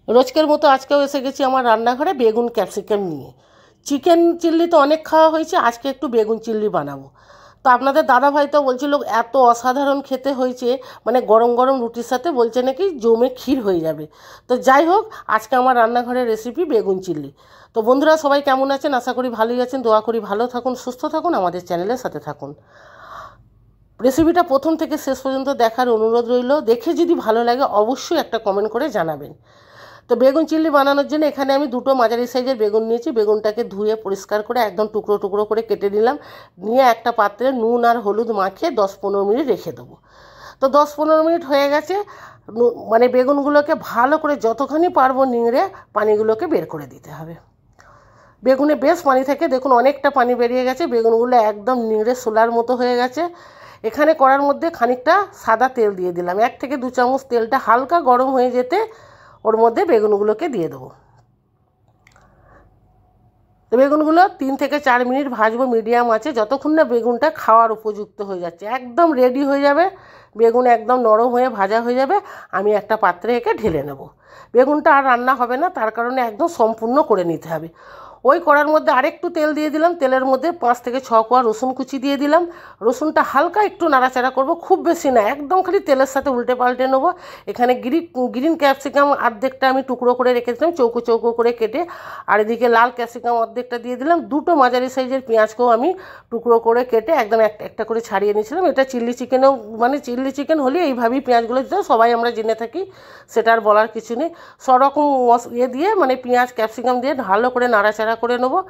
রোজকের মতো আজকেও এসে গেছি আমার রান্নাঘরে বেগুন ক্যাপসিকাম নিয়ে। চিকেন চিল্লি তো অনেক খাওয়া হয়েছে, আজকে একটু বেগুন চিল্লি বানাবো। তো আপনাদের দাদাভাই তো বলছিল এত অসাধারণ খেতে হয়েছে, মানে গরম গরম রুটির সাথে বলছে নাকি জমে ক্ষীর হয়ে যাবে। তো যাই হোক, আজকে আমার রান্নাঘরের রেসিপি বেগুন চিল্লি। তো বন্ধুরা সবাই কেমন আছেন? আশা করি ভালোই আছেন। দোয়া করি ভালো থাকুন, সুস্থ থাকুন, আমাদের চ্যানেলের সাথে থাকুন। রেসিপিটা প্রথম থেকে শেষ পর্যন্ত দেখার অনুরোধ রইল। দেখে যদি ভালো লাগে অবশ্যই একটা কমেন্ট করে জানাবেন। তো বেগুন চিল্লি বানানোর জন্য এখানে আমি দুটো মাঝারি সাইজের বেগুন নিয়েছি। বেগুনটাকে ধুয়ে পরিষ্কার করে একদম টুকরো টুকরো করে কেটে নিলাম। নিয়ে একটা পাত্রে নুন আর হলুদ মাখিয়ে 10-15 মিনিট রেখে দেবো। তো 10-15 মিনিট হয়ে গেছে। মানে বেগুনগুলোকে ভালো করে যতখানি পারবো নিংড়ে পানিগুলোকে বের করে দিতে হবে। বেগুনে বেশ পানি থেকে দেখুন অনেকটা পানি বেরিয়ে গেছে, বেগুনগুলো একদম নিংড়ে সোলার মতো হয়ে গেছে। এখানে কড়ার মধ্যে খানিকটা সাদা তেল দিয়ে দিলাম। 1 থেকে 2 চামচ তেলটা হালকা গরম হয়ে যেতে ওর মধ্যে বেগুনগুলোকে দিয়ে দেবো। তো বেগুনগুলো 3 থেকে 4 মিনিট ভাজবো মিডিয়াম আছে, যতক্ষণ না বেগুনটা খাওয়ার উপযুক্ত হয়ে যাচ্ছে, একদম রেডি হয়ে যাবে। বেগুন একদম নরম হয়ে ভাজা হয়ে যাবে, আমি একটা পাত্রে একে ঢেলে নেব। বেগুনটা আর রান্না হবে না, তার কারণে একদম সম্পূর্ণ করে নিতে হবে। ওই কড়ার মধ্যে আরেকটু তেল দিয়ে দিলাম। তেলের মধ্যে 5 থেকে 6 কোয়া রসুন কুচি দিয়ে দিলাম। রসুনটা হালকা একটু নাড়াচাড়া করব, খুব বেশি না, একদম খালি তেলের সাথে উল্টে পাল্টে নেবো। এখানে গ্রিন ক্যাপসিকাম অর্ধেকটা আমি টুকরো করে রেখেছিলাম চৌকো চৌকো করে কেটে, আর এদিকে লাল ক্যাপসিকাম অর্ধেকটা দিয়ে দিলাম। দুটো মাঝারি সাইজের পেঁয়াজকেও আমি টুকরো করে কেটে একদম একটা একটা করে ছাড়িয়ে নিয়েছিলাম। এটা চিল্লি চিকেনেও, মানে চিল্লি চিকেন হলে এইভাবেই পেঁয়াজগুলো দিতে সবাই আমরা জেনে থাকি, সেটা আর বলার কিছু নেই। সব রকম দিয়ে মানে পেঁয়াজ ক্যাপসিকাম দিয়ে ভালো করে নাড়াচাড়া করে নেবো।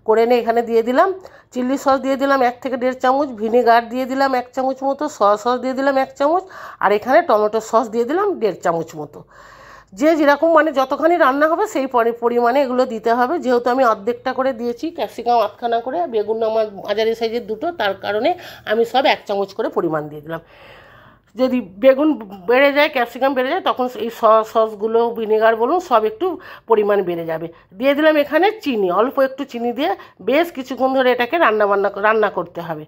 করে নিয়ে এখানে দিয়ে দিলাম চিল্লি সস, দিয়ে দিলাম 1 থেকে 1.5 চামচ, ভিনেগার দিয়ে দিলাম 1 চামচ মতো, সয়া সস দিয়ে দিলাম 1 চামচ, আর এখানে টমেটো সস দিয়ে দিলাম 1.5 চামচ মতো। যে যেরকম মানে যতখানি রান্না হবে সেই পরিমাণে এগুলো দিতে হবে। যেহেতু আমি অর্ধেকটা করে দিয়েছি, ক্যাপসিকাম আধখানা করে, বেগুন আমার মাঝারি সাইজের দুটো, তার কারণে আমি সব 1 চামচ করে পরিমাণ দিয়ে দিলাম। যদি বেগুন বেড়ে যায়, ক্যাপসিকাম বেড়ে যায়, তখন এই সসগুলো ভিনেগার বলুন সব একটু পরিমাণ বেড়ে যাবে। দিয়ে দিলাম এখানে চিনি, অল্প একটু চিনি দিয়ে বেশ কিছুক্ষণ ধরে এটাকে রান্না করতে হবে।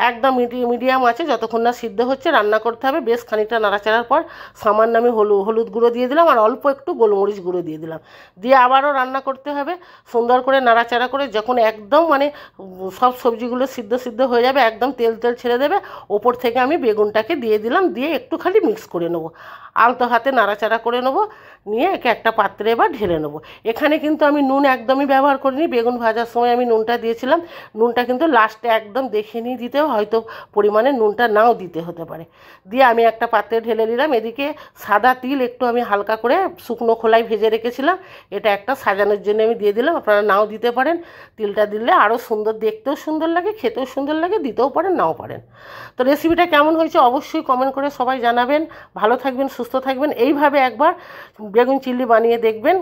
একদম মিডিয়াম আছে, যতক্ষণ না সিদ্ধ হচ্ছে রান্না করতে হবে। বেশ খানিকটা নাড়াচাড়ার পর সামান্য আমি হলুদ গুঁড়ো দিয়ে দিলাম, আর অল্প একটু গোলমরিচ গুঁড়ো দিয়ে দিলাম। দিয়ে আবারও রান্না করতে হবে সুন্দর করে নাড়াচাড়া করে। যখন একদম মানে সব সবজিগুলো সিদ্ধ হয়ে যাবে, একদম তেল ছেড়ে দেবে, ওপর থেকে আমি বেগুনটাকে দিয়ে দিলাম। দিয়ে একটু খালি মিক্স করে নেবো, আলতো হাতে নাড়াচাড়া করে নেবো। নিয়ে একে একটা পাত্রে এবার ঢেলে নেবো। এখানে কিন্তু আমি নুন একদমই ব্যবহার করিনি, বেগুন ভাজার সময় আমি নুনটা দিয়েছিলাম। নুনটা কিন্তু লাস্টে একদম দেখে নিয়ে দিতে, হয়তো পরিমাণে নুনটা নাও দিতে হতে পারে। দিয়ে আমি একটা পাত্রে ঢেলে নিলাম। এদিকে সাদা তিল একটু আমি হালকা করে শুকনো খোলায় ভেজে রেখেছিলাম, এটা একটা সাজানোর জন্য আমি দিয়ে দিলাম। আপনারা নাও দিতে পারেন, তিলটা দিলে আরও সুন্দর, দেখতেও সুন্দর লাগে, খেতেও সুন্দর লাগে, দিতেও পারেন নাও পারেন। তো রেসিপিটা কেমন হয়েছে অবশ্যই কমেন্ট করে সবাই জানাবেন। ভালো থাকবেন, সুস্থ থাকবেন। এইভাবে একবার বেগুন চিল্লি বানিয়ে দেখবেন।